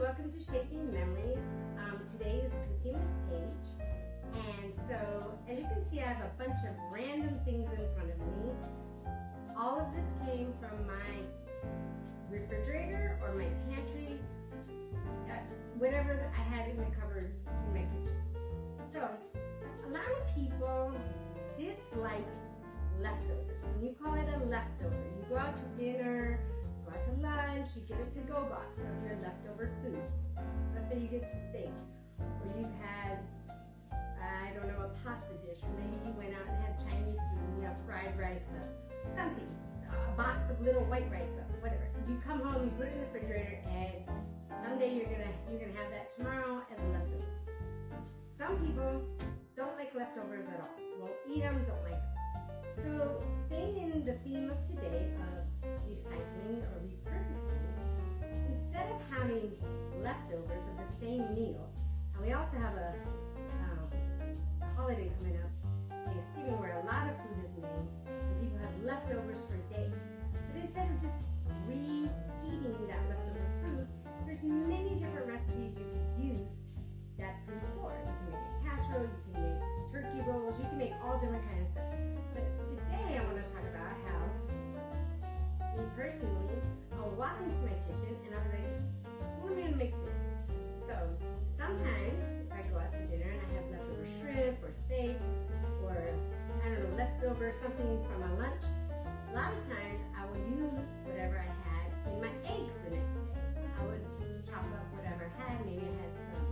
welcome to Shaping Memories. Today is Cooking with Paige. And so, as you can see, I have a bunch of random things in front of me. All of this came from my refrigerator or my pantry, whatever I had in the cupboard in my kitchen. So, a lot of people dislike leftovers. When you call it a leftover, you go out to dinner, go out to lunch, you get a to-go box of your leftover food. Let's say you get steak, or you've had, I don't know, a pasta dish, or maybe you went out and had Chinese food and you have fried rice stuff, something, a box of little white rice stuff, whatever. You come home, you put it in the refrigerator, and someday you're gonna have that tomorrow as a leftover. Some people don't like leftovers at all. Won't eat them, don't like them. So, staying in the theme of today of recycling or repurposing, instead of having leftovers of the same meal, and we also have a holiday coming up, Thanksgiving, where a lot of food is made, and people have leftovers for days. But instead of just reheating that leftover food, there's many different recipes you can use that food for. You can make a casserole, you can make turkey rolls, you can make all different kinds of stuff. But today I want to talk about how, me personally, I'll walk into my kitchen and I'll be like, what am I going to make today? So sometimes if I go out to dinner and I have leftover shrimp or steak or, I don't know, leftover something from my lunch, a lot of times I will use whatever I had in my eggs the next day. I would chop up whatever I had. Maybe I had some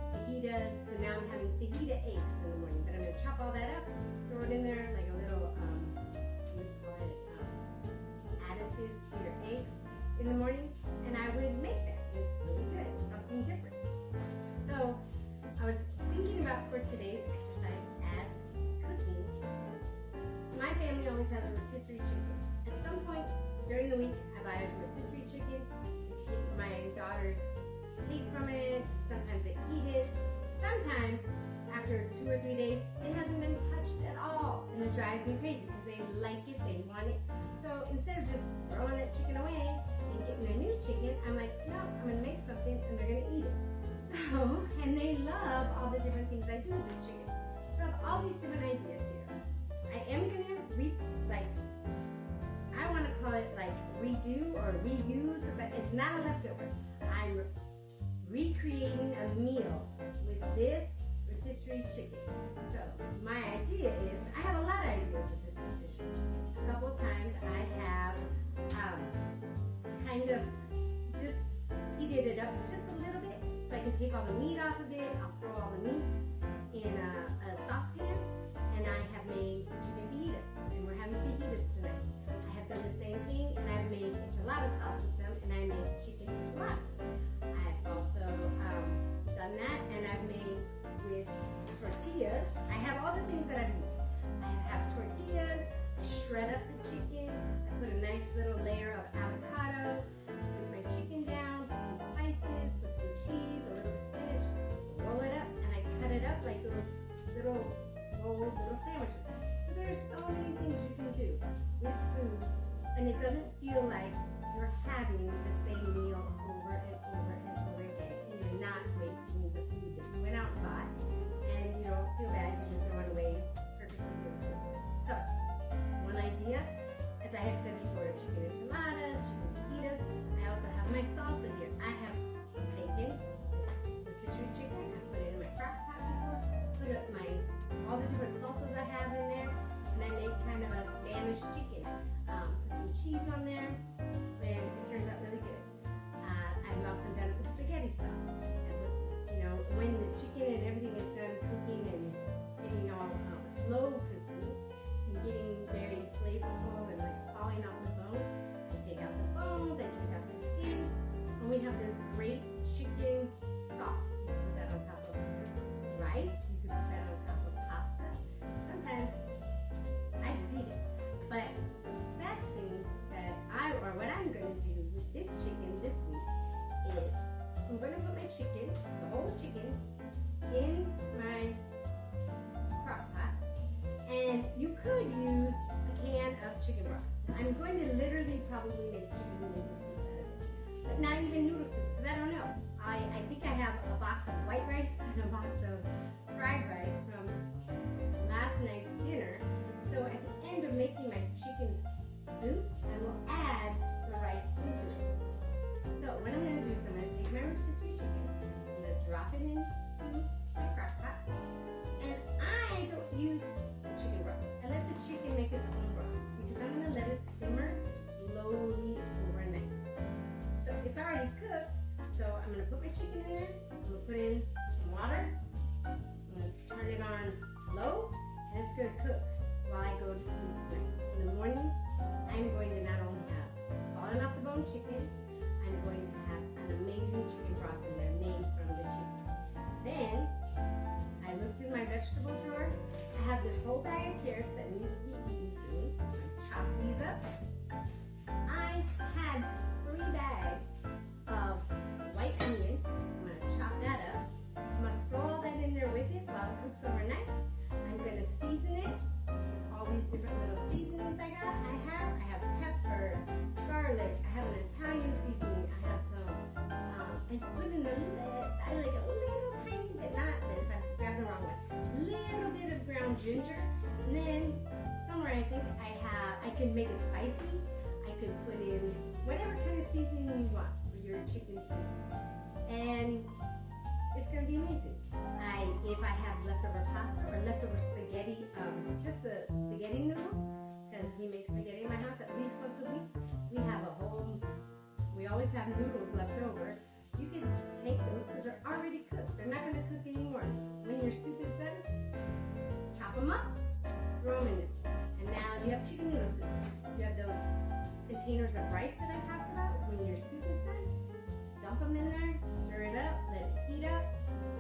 fajitas, so now I'm having fajita eggs in the morning. But I'm going to chop all that up, throw it in there like a little, additives to your eggs in the morning, and I would make that. It's really good, something different. So I was thinking about for today's exercise as cooking, my family always has a rotisserie chicken. At some point during the week, I buy a rotisserie chicken. My daughters take from it. Sometimes they eat it. Sometimes, after 2 or 3 days, it hasn't been touched at all. And it drives me crazy because they like it, they want it. So instead of just throwing that chicken away and getting a new chicken, I'm like, no, I'm going to make something and they're going to eat it. So, and they love all the different things I do with this chicken. So I have all these different ideas here. I am going to I want to call it like redo or reuse, but it's not a leftover. I'm recreating a meal with this rotisserie chicken. So my idea is, I have a lot of ideas with this rotisserie chicken. A couple times I have kind of just heated it up just a little bit so I can take all the meat off of it. I'll throw all the meat in a saucepan, and I have made chicken fajitas, and we're having fajitas tonight. I have done the same thing, and I've made enchilada sauce with them, and I made chicken enchiladas. I've also done that, and I've made with tortillas. I have all the things that I've used. I have tortillas, I shred up the chicken, I put a nice little layer of avocado, put my chicken down, put some spices, put some cheese, a little spinach, roll it up, and I cut it up like those little sandwiches. So there's so many things you can do with food, and it doesn't feel like you're having the same meal over and over and over again, and you're not wasting the food that you went out and bought, and you don't feel bad because you're throwing away perfectly good food. So, one idea, as I had said before, chicken enchiladas, chicken fajitas. I also have my salsa here. I have bacon, rotisserie chicken. I put it in my crock pot before. Put up all the different salsas I have in there, and I make kind of a Spanish chicken. Put some cheese on there. but not even noodle soup, because I don't know. I think I have a box of white rice and a box of fried rice from last night's dinner. So at the end of making my chicken soup, I will add the rice into it. So what I'm going to do is I'm going to take my rotisserie chicken, I'm going to drop it into my crock pot, and I don't use chicken broth. I let the chicken make its own broth because I'm going to let it simmer slowly overnight. So it's already cooked, so I'm going to put my chicken in there, I'm going to put in some water, I'm going to turn it on low, and it's going to cook while I go to sleep tonight. In the morning, I'm going to not only have fallen off the bone chicken, I'm going to have an amazing chicken broth in there made from the chicken. Then, I looked in my vegetable drawer. I have this whole bag of carrots that needs to be eaten soon. I chop these up. I had 3 bags of white onion. I'm going to chop that up. I'm going to throw all that in there with it while it cooks overnight. I'm going to season it. All these different little seasonings I have pepper, garlic, I have an Italian seasoning, I have some, I put in I like a little tiny bit, not this, I grabbed the wrong one, little bit of ground ginger, and then somewhere I think I can make it spicy, I could put in whatever kind of seasoning you want for your chicken soup, and it's going to be amazing. If I have leftover pasta or leftover spaghetti, just the spaghetti noodles, because we make spaghetti in my house at least once a week. We always have noodles left over. You can take those because they're already cooked. They're not going to cook anymore. When your soup is done, chop them up, throw them in it. And now you have chicken noodle soup. You have those containers of rice that I talked about. When your soup is done, dump them in there, stir it up, let it heat up.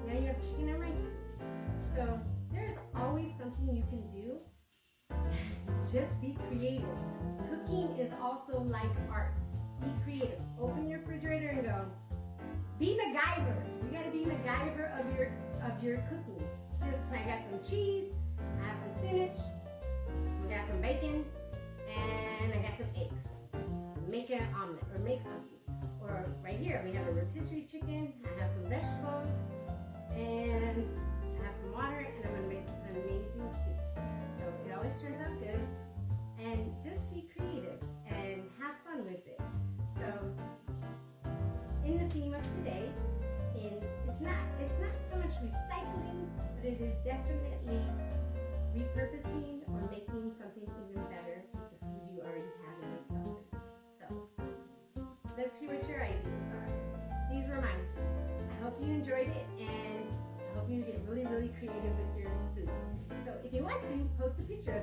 Now you have chicken and rice. So there's always something you can do. Just be creative. Cooking is also like art. Be creative. Open your refrigerator and go, be MacGyver. You gotta be MacGyver of your cooking. I got some cheese, I have some spinach, I got some bacon, and I got some eggs. Make an omelet or make something. Or right here, we have a rotisserie chicken, I have some vegetables, and I have some water, and I'm gonna make an amazing soup. So it always turns out good. And just be creative and have fun with it. So in the theme of today, it's not so much recycling, but it is definitely repurposing or making something even better with the food you already have in your cupboard. So let's see what your ideas are. These were mine. I hope you enjoyed it, and I hope you get really, really creative with your food. So if you want to, post a picture